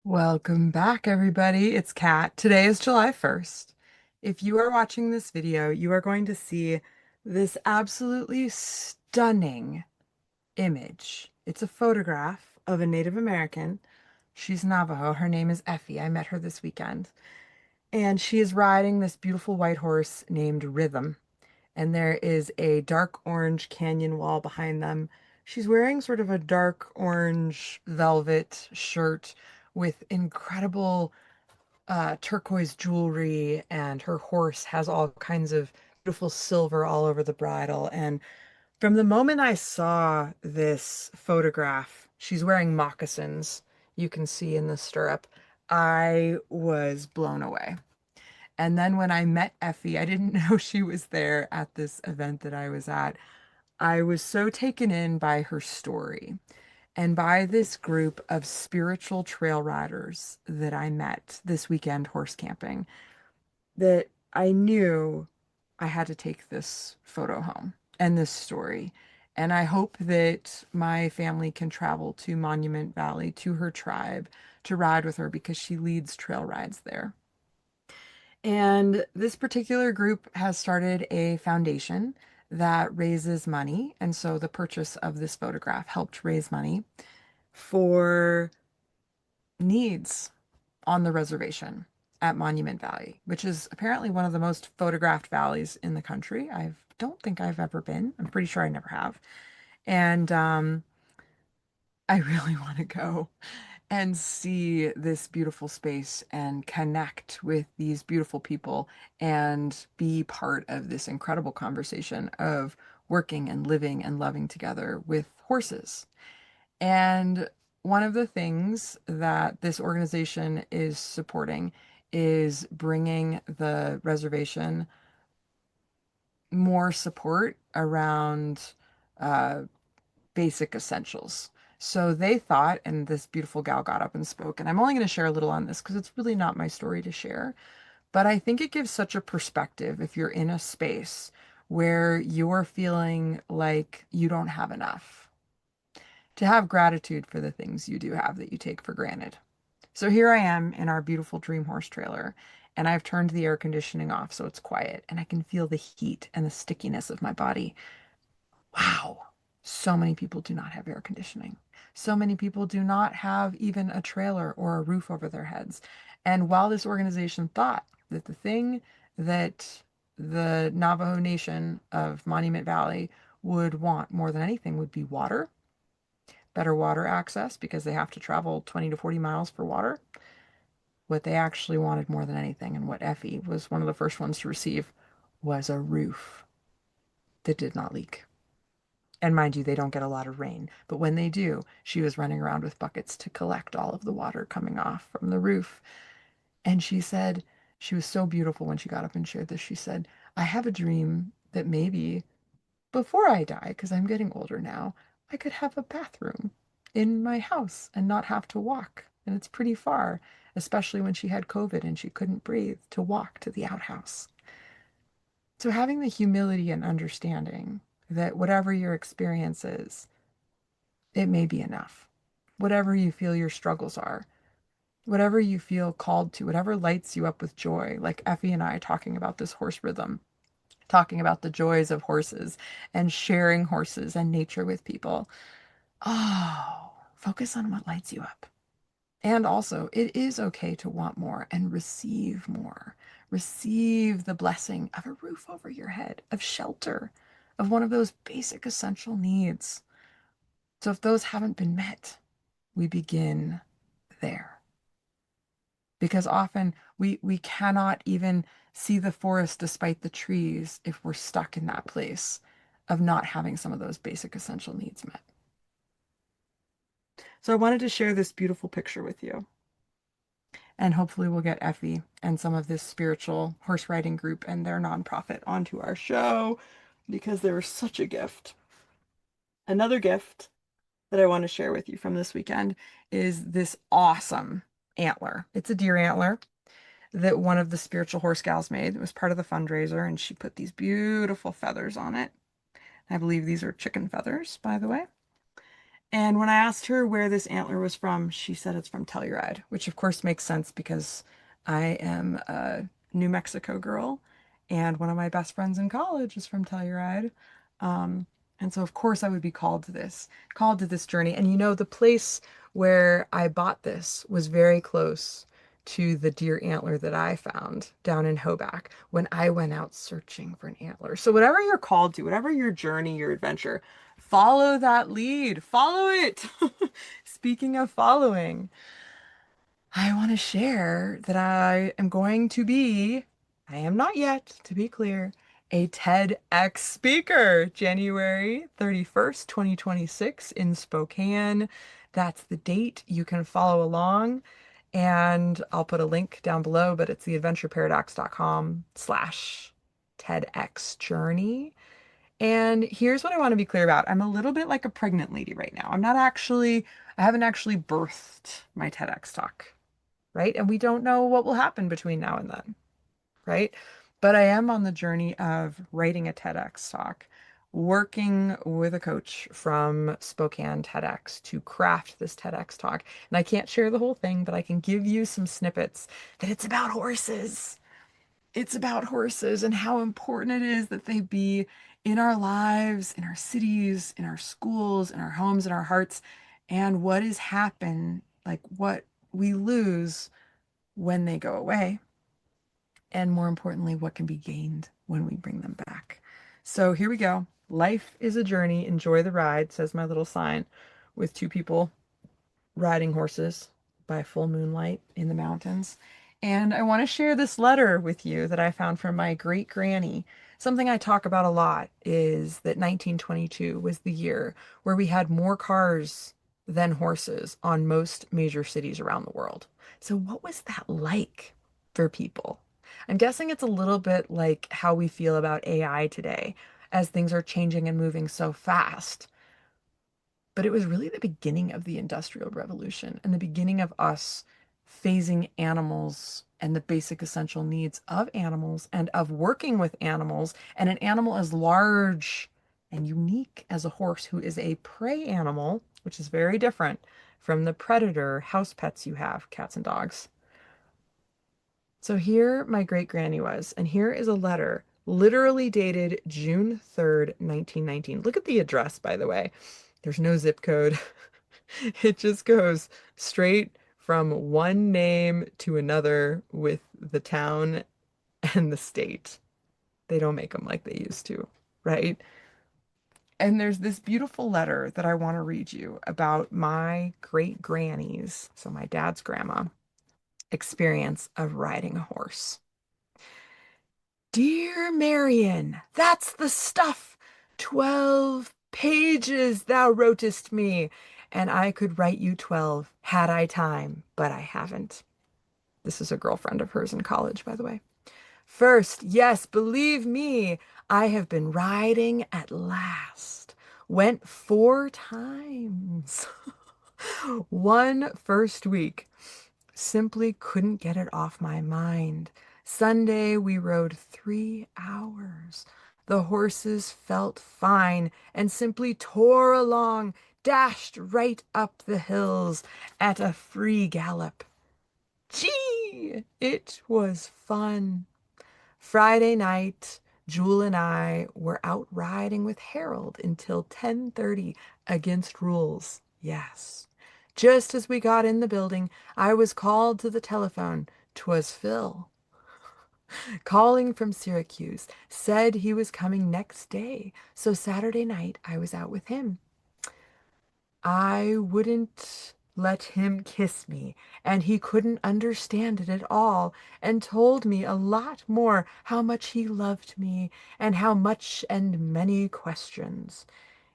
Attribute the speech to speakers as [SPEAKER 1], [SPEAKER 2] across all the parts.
[SPEAKER 1] Welcome back, everybody. It's Kat. Today is July 1st. If you are watching this video, you are going to see this absolutely stunning image. It's a photograph of a Native American. She's Navajo. Her name is Effie. I met her this weekend. And she is riding this beautiful white horse named Rhythm. And there is a dark orange canyon wall behind them. She's wearing sort of a dark orange velvet shirt with incredible turquoise jewelry, and her horse has all kinds of beautiful silver all over the bridle. And from the moment I saw this photograph, she's wearing moccasins, you can see in the stirrup. I was blown away. And then when I met Effie, I didn't know she was there at this event that I was at. I was so taken in by her story and by this group of spiritual trail riders that I met this weekend horse camping that I knew I had to take this photo home and this story. And I hope that my family can travel to Monument Valley, to her tribe, to ride with her because she leads trail rides there. And this particular group has started a foundation that raises money. And so the purchase of this photograph helped raise money for needs on the reservation at Monument Valley, which is apparently one of the most photographed valleys in the country. I don't think I've ever been. I'm pretty sure I never have. And I really want to go and see this beautiful space and connect with these beautiful people and be part of this incredible conversation of working and living and loving together with horses. And one of the things that this organization is supporting is bringing the reservation more support around uh, basic essentials. So they thought, and this beautiful gal got up and spoke, and I'm only going to share a little on this because it's really not my story to share, but I think it gives such a perspective if you're in a space where you're feeling like you don't have enough, to have gratitude for the things you do have that you take for granted. So here I am in our beautiful dream horse trailer, and I've turned the air conditioning off so it's quiet, and I can feel the heat and the stickiness of my body. Wow, so many people do not have air conditioning. So many people do not have even a trailer or a roof over their heads. And while this organization thought that the thing that the Navajo Nation of Monument Valley would want more than anything would be water, better water access because they have to travel 20 to 40 miles for water. What they actually wanted more than anything, and what Effie was one of the first ones to receive, was a roof that did not leak. And mind you, they don't get a lot of rain, but when they do, she was running around with buckets to collect all of the water coming off from the roof. And she said, she was so beautiful when she got up and shared this. She said, I have a dream that maybe before I die, because I'm getting older now, I could have a bathroom in my house and not have to walk. And it's pretty far, especially when she had COVID and she couldn't breathe, to walk to the outhouse. So having the humility and understanding that whatever your experience is, it may be enough. Whatever you feel your struggles are, whatever you feel called to, whatever lights you up with joy, like Effie and I talking about this horse rhythm, talking about the joys of horses and sharing horses and nature with people. Oh, focus on what lights you up. And also, it is okay to want more and receive more. Receive the blessing of a roof over your head, of shelter, of one of those basic essential needs. So if those haven't been met, we begin there. Because often we cannot even see the forest despite the trees if we're stuck in that place of not having some of those basic essential needs met. So I wanted to share this beautiful picture with you. And hopefully we'll get Effie and some of this spiritual horse riding group and their nonprofit onto our show because they were such a gift. Another gift that I want to share with you from this weekend is this awesome antler. It's a deer antler that one of the spiritual horse gals made. It was part of the fundraiser, and she put these beautiful feathers on it. I believe these are chicken feathers, by the way. And when I asked her where this antler was from, she said it's from Telluride, which of course makes sense because I am a New Mexico girl, and one of my best friends in college is from Telluride. Um, and so of course I would be called to this journey. And the place where I bought this was very close to the deer antler that I found down in Hoback when I went out searching for an antler. So whatever you're called to, whatever your journey, your adventure, follow that lead. Follow it. Speaking of following, I want to share that I am not yet, to be clear, a TEDx speaker, January 31st, 2026 in Spokane. That's the date. You can follow along, and I'll put a link down below, but it's theadventureparadox.com/TEDx journey. And here's what I want to be clear about. I'm a little bit like a pregnant lady right now. I haven't actually birthed my TEDx talk, right? And we don't know what will happen between now and then, right? But I am on the journey of writing a TEDx talk, working with a coach from Spokane TEDx to craft this TEDx talk. And I can't share the whole thing, but I can give you some snippets that it's about horses. It's about horses and how important it is that they be in our lives, in our cities, in our schools, in our homes, in our hearts, and what is happen, like what we lose when they go away, and more importantly, what can be gained when we bring them back. So here we go. Life is a journey. Enjoy the ride, says my little sign with two people riding horses by full moonlight in the mountains. And I want to share this letter with you that I found from my great granny. Something I talk about a lot is that 1922 was the year where we had more cars than horses on most major cities around the world. So, what was that like for people? I'm guessing it's a little bit like how we feel about AI today, as things are changing and moving so fast. But it was really the beginning of the Industrial Revolution and the beginning of us phasing animals and the basic essential needs of animals and of working with animals. And an animal as large and unique as a horse, who is a prey animal, which is very different from the predator house pets you have, cats and dogs. So here my great granny was, and here is a letter literally dated June 3rd, 1919. Look at the address, by the way. There's no zip code. It just goes straight from one name to another with the town and the state. They don't make them like they used to, right? And there's this beautiful letter that I want to read you about my great granny's, so my dad's grandma, experience of riding a horse. Dear Marion, that's the stuff. 12 pages thou wrotest me, and I could write you 12 had I time, but I haven't. This is a girlfriend of hers in college, by the way. First, yes, believe me, I have been riding at last. Went 4 times. One first week. Simply couldn't get it off my mind. Sunday we rode 3 hours. The horses felt fine and simply tore along, dashed right up the hills at a free gallop. Gee, it was fun. Friday night, Jewel and I were out riding with Harold until 10:30 against rules. Yes. Just as we got in the building, I was called to the telephone. 'Twas Phil, calling from Syracuse, said he was coming next day. So Saturday night, I was out with him. I wouldn't let him kiss me, and he couldn't understand it at all, and told me a lot more how much he loved me, and how much and many questions.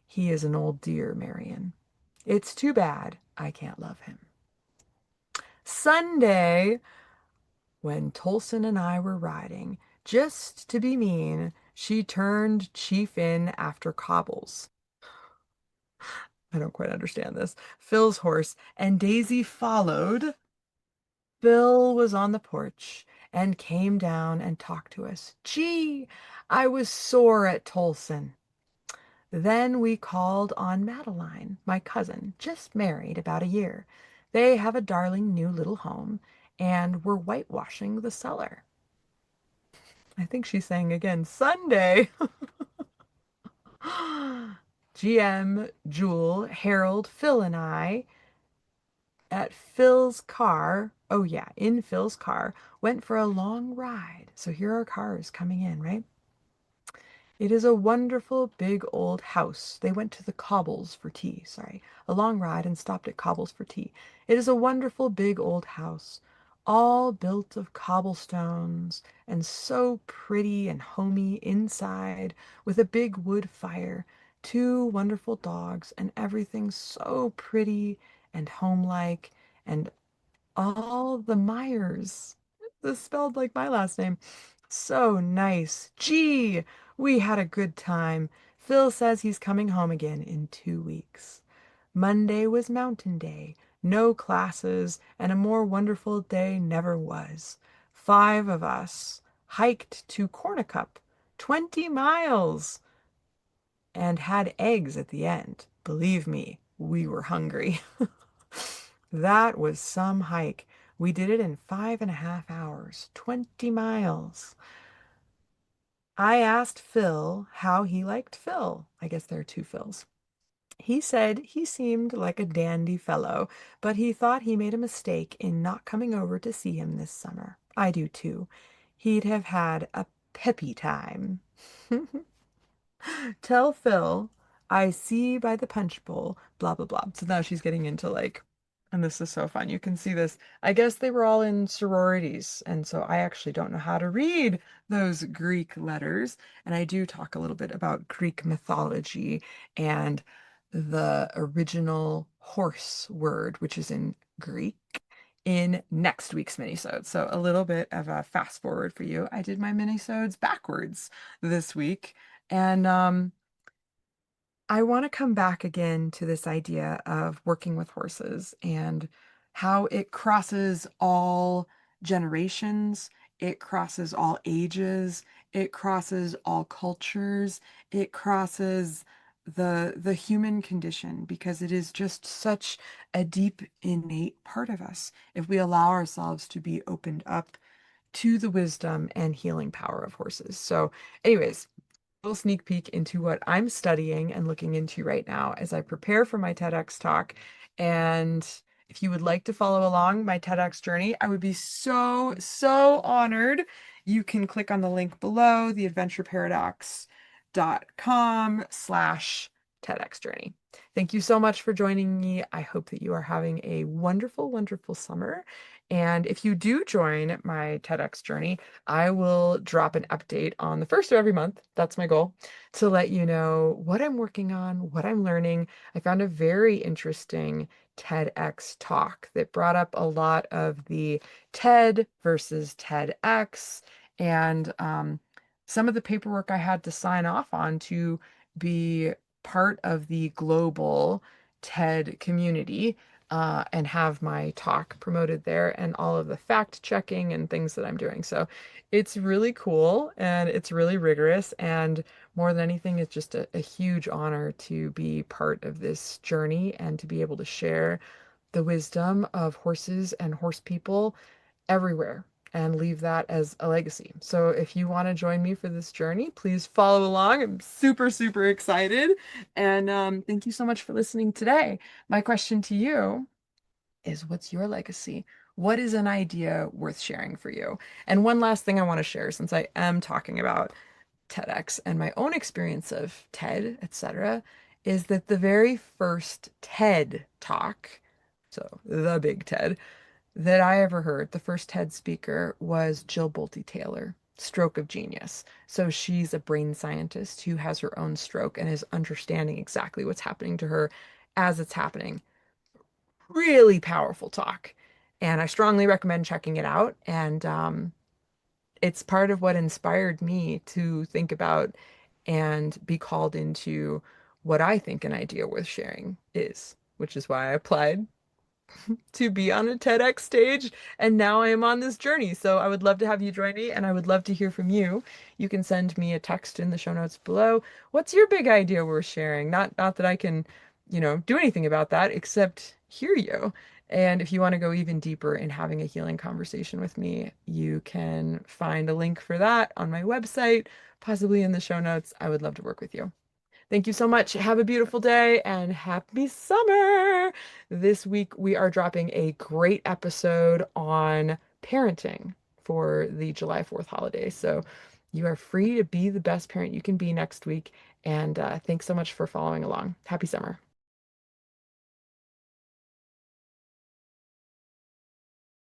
[SPEAKER 1] He is an old dear, Marion. It's too bad I can't love him. Sunday, when Tolson and I were riding, just to be mean, she turned chief in after cobbles. I don't quite understand this. Phil's horse, and Daisy followed. Phil was on the porch and came down and talked to us. Gee, I was sore at Tolson. Then we called on Madeline, my cousin, just married about a year. They have a darling new little home, and we're whitewashing the cellar. I think she's saying again, Sunday. GM, Jewel, Harold, Phil, and I at Phil's car. Oh, yeah, in Phil's car, went for a long ride. So here are cars coming in, right? It is a wonderful big old house. They went to the Cobbles for tea, sorry. A long ride and stopped at Cobbles for tea. It is a wonderful big old house, all built of cobblestones and so pretty and homey inside, with a big wood fire, two wonderful dogs, and everything so pretty and homelike, and all the Myers. This spelled like my last name. So nice. Gee, we had a good time. Phil says he's coming home again in 2 weeks. Monday was Mountain Day, no classes, and a more wonderful day never was. 5 of us hiked to Cornucup, 20 miles, and had eggs at the end. Believe me, we were hungry. That was some hike. We did it in 5.5 hours, 20 miles. I asked Phil how he liked Phil. I guess there are two Phils. He said he seemed like a dandy fellow, but he thought he made a mistake in not coming over to see him this summer. I do too. He'd have had a peppy time. Tell Phil I see by the punch bowl, blah, blah, blah. So now she's getting into like, and this is so fun. You can see this. I guess they were all in sororities. And so I actually don't know how to read those Greek letters. And I do talk a little bit about Greek mythology and the original horse word, which is in Greek, in next week's minisode. So a little bit of a fast forward for you. I did my minisodes backwards this week. And I want to come back again to this idea of working with horses and how it crosses all generations, it crosses all ages, it crosses all cultures, it crosses the human condition because it is just such a deep innate part of us if we allow ourselves to be opened up to the wisdom and healing power of horses. So, anyways, little sneak peek into what I'm studying and looking into right now as I prepare for my TEDx talk. And if you would like to follow along my TEDx journey, I would be so, so honored. You can click on the link below, theadventureparadox.com/TEDx journey. Thank you so much for joining me. I hope that you are having a wonderful, wonderful summer. And if you do join my TEDx journey, I will drop an update on the first of every month. That's my goal, to let you know what I'm working on, what I'm learning. I found a very interesting TEDx talk that brought up a lot of the TED versus TEDx and some of the paperwork I had to sign off on to be part of the global TED community and have my talk promoted there and all of the fact checking and things that I'm doing. So it's really cool and it's really rigorous. And more than anything, it's just a huge honor to be part of this journey and to be able to share the wisdom of horses and horse people everywhere and leave that as a legacy. So if you want to join me for this journey, please follow along. I'm super, super excited. And thank you so much for listening today. My question to you is, what's your legacy? What is an idea worth sharing for you? And one last thing I want to share, since I am talking about TEDx and my own experience of TED, etc., is that the very first TED talk, so the big TED, that I ever heard, the first TED speaker was Jill Bolte Taylor, stroke of genius. So she's a brain scientist who has her own stroke and is understanding exactly what's happening to her as it's happening. Really powerful talk. And I strongly recommend checking it out. And it's part of what inspired me to think about and be called into what I think an idea worth sharing is, which is why I applied to be on a TEDx stage, and now I am on this journey. So I would love to have you join me, and I would love to hear from you. You can send me a text in the show notes below. What's your big idea we're sharing? Not that I can, do anything about that except hear you. And if you want to go even deeper in having a healing conversation with me, you can find a link for that on my website, possibly in the show notes. I would love to work with you. Thank you so much. Have a beautiful day and happy summer. This week, we are dropping a great episode on parenting for the July 4th holiday. So you are free to be the best parent you can be next week. And thanks so much for following along. Happy summer.